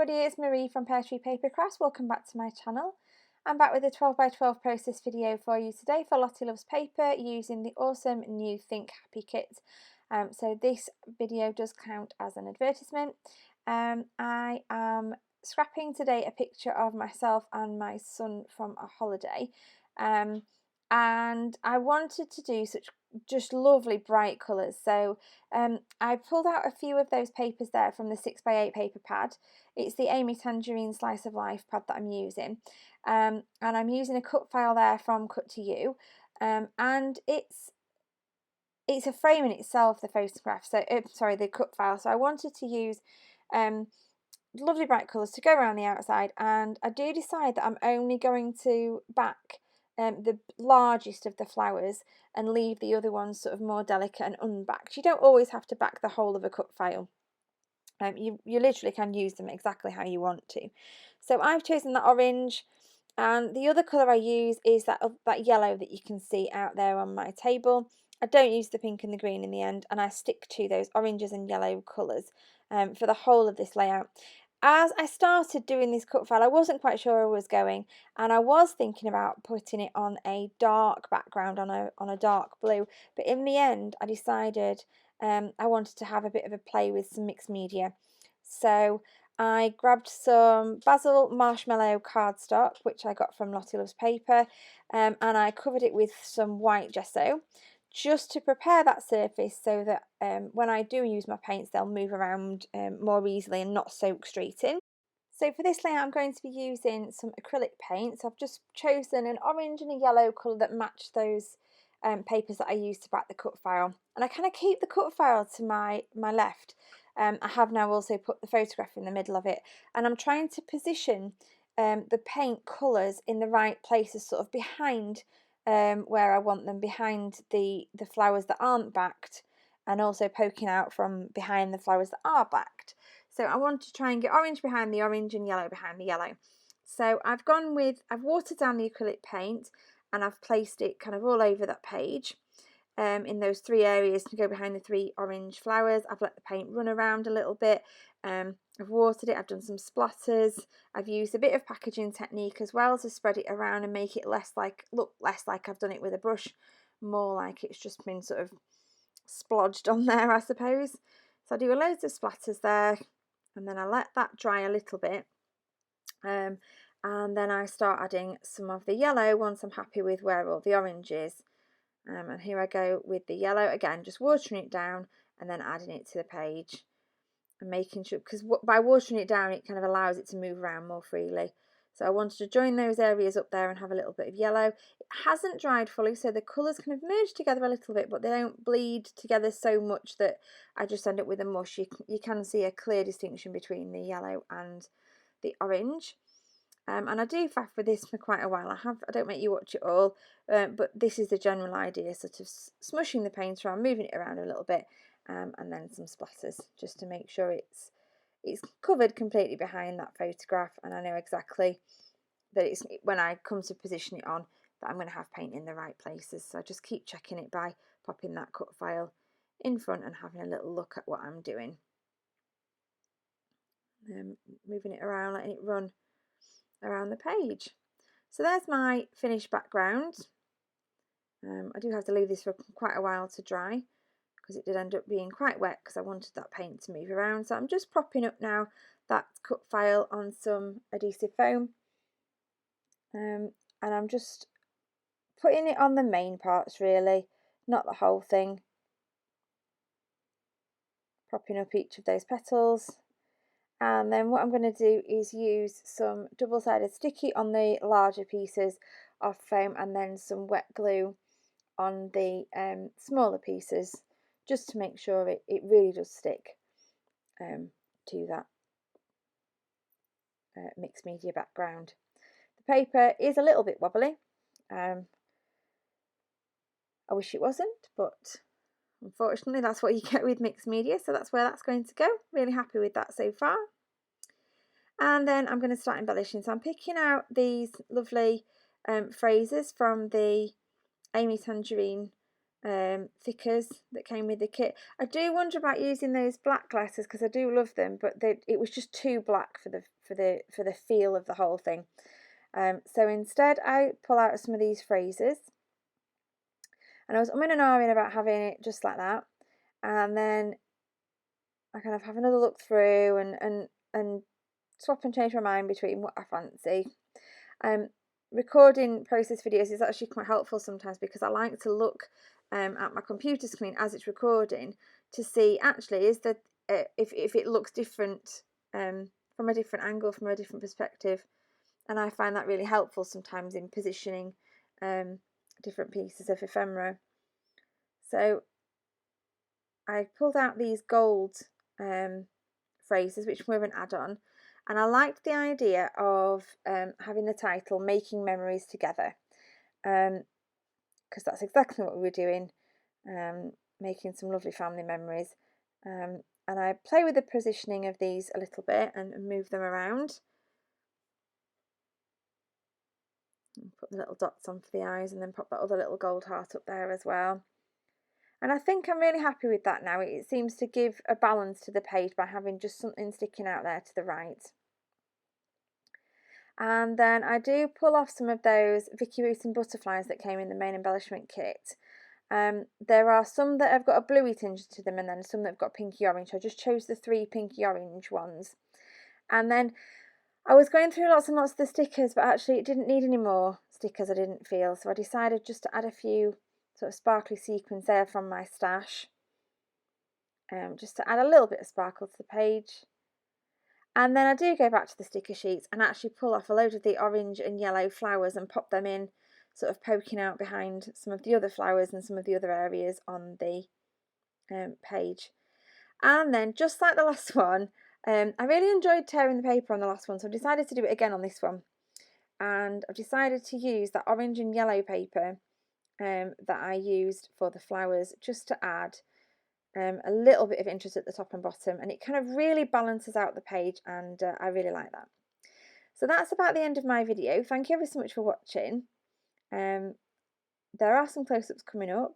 everybody, it's Marie from Pear Tree Paper Crafts. Welcome back to my channel. I'm back with a 12x12 process video for you today for Lottie Loves Paper using the awesome new Think Happy kit. So this video does count as an advertisement. I am scrapping today a picture of myself and my son from a holiday. And I wanted to do such just lovely bright colours, so I pulled out a few of those papers there from the 6x8 paper pad. It's the Amy Tangerine Slice of Life pad that I'm using, and I'm using a cut file there from Cut to You, and it's a frame in itself, the photograph, so sorry, the cut file. So I wanted to use lovely bright colours to go around the outside, and I do decide that I'm only going to back the largest of the flowers and leave the other ones sort of more delicate and unbacked. You don't always have to back the whole of a cut file. You literally can use them exactly how you want to. So I've chosen that orange, and the other colour I use is that yellow that you can see out there on my table. I don't use the pink and the green in the end, and I stick to those oranges and yellow colours for the whole of this layout. As I started doing this cut file, I wasn't quite sure where I was going, and I was thinking about putting it on a dark background, on a dark blue, but in the end I decided I wanted to have a bit of a play with some mixed media. So I grabbed some basil marshmallow cardstock, which I got from Lottie Loves Paper, and I covered it with some white gesso, just to prepare that surface so that when I do use my paints, they'll move around more easily and not soak straight in. So for this layout, I'm going to be using some acrylic paints. I've just chosen an orange and a yellow colour that match those papers that I used to back the cut file. And I kind of keep the cut file to my left. I have now also put the photograph in the middle of it, and I'm trying to position the paint colours in the right places, sort of behind where I want them, behind the flowers that aren't backed, and also poking out from behind the flowers that are backed. So I want to try and get orange behind the orange and yellow behind the yellow. So I've watered down the acrylic paint, and I've placed it kind of all over that page in those three areas to go behind the three orange flowers. I've let the paint run around a little bit. I've watered it, I've done some splatters, I've used a bit of packaging technique as well to spread it around and make it look less like I've done it with a brush, more like it's just been sort of splodged on there, I suppose. So I do loads of splatters there, and then I let that dry a little bit, and then I start adding some of the yellow once I'm happy with where all the orange is. And here I go with the yellow again, just watering it down and then adding it to the page, and making sure, because by watering it down it kind of allows it to move around more freely. So I wanted to join those areas up there and have a little bit of yellow. It hasn't dried fully, so the colours kind of merge together a little bit, but they don't bleed together so much that I just end up with a mush. You can see a clear distinction between the yellow and the orange. And I do faff with this for quite a while. I don't make you watch it all, but this is the general idea, sort of smushing the paint around, moving it around a little bit, and then some splatters just to make sure it's covered completely behind that photograph, and I know exactly that it's when I come to position it on that I'm going to have paint in the right places. So I just keep checking it by popping that cut file in front and having a little look at what I'm doing. Moving it around, letting it run around the page. So there's my finished background. I do have to leave this for quite a while to dry, because it did end up being quite wet because I wanted that paint to move around. So I'm just propping up now that cut file on some adhesive foam, and I'm just putting it on the main parts really, not the whole thing. Propping up each of those petals, and then what I'm going to do is use some double-sided sticky on the larger pieces of foam, and then some wet glue on the smaller pieces, just to make sure it really does stick to that mixed media background. The paper is a little bit wobbly. I wish it wasn't, but unfortunately that's what you get with mixed media, so that's where that's going to go. Really happy with that so far. And then I'm going to start embellishing. So I'm picking out these lovely phrases from the Amy Tangerine thickers that came with the kit. I do wonder about using those black letters because I do love them, but it was just too black for the feel of the whole thing. So instead I pull out some of these phrases, and I was umming and ahhing about having it just like that, and then I kind of have another look through and swap and change my mind between what I fancy. Recording process videos is actually quite helpful sometimes, because I like to look at my computer screen as it's recording to see actually is that if it looks different from a different angle, from a different perspective, and I find that really helpful sometimes in positioning different pieces of ephemera. So I pulled out these gold phrases, which were an add-on, and I liked the idea of having the title "Making Memories Together," because that's exactly what we were doing, making some lovely family memories. And I play with the positioning of these a little bit and move them around. And put the little dots on for the eyes, and then pop that other little gold heart up there as well. And I think I'm really happy with that now. It seems to give a balance to the page by having just something sticking out there to the right. And then I do pull off some of those Vicky Wooten butterflies that came in the main embellishment kit. There are some that have got a bluey tinge to them, and then some that have got pinky orange. I just chose the 3 pinky orange ones. And then I was going through lots and lots of the stickers, but actually it didn't need any more stickers, I didn't feel. So I decided just to add a few sort of sparkly sequins there from my stash, just to add a little bit of sparkle to the page. And then I do go back to the sticker sheets and actually pull off a load of the orange and yellow flowers and pop them in, sort of poking out behind some of the other flowers and some of the other areas on the page. And then, just like the last one, I really enjoyed tearing the paper on the last one, so I decided to do it again on this one. And I've decided to use that orange and yellow paper that I used for the flowers, just to add a little bit of interest at the top and bottom, and it kind of really balances out the page, and I really like that. So that's about the end of my video. Thank you ever so much for watching. There are some close-ups coming up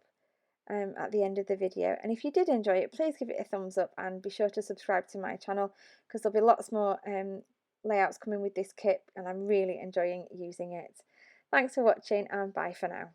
at the end of the video, and if you did enjoy it, please give it a thumbs up and be sure to subscribe to my channel, because there'll be lots more layouts coming with this kit, and I'm really enjoying using it. Thanks for watching, and bye for now.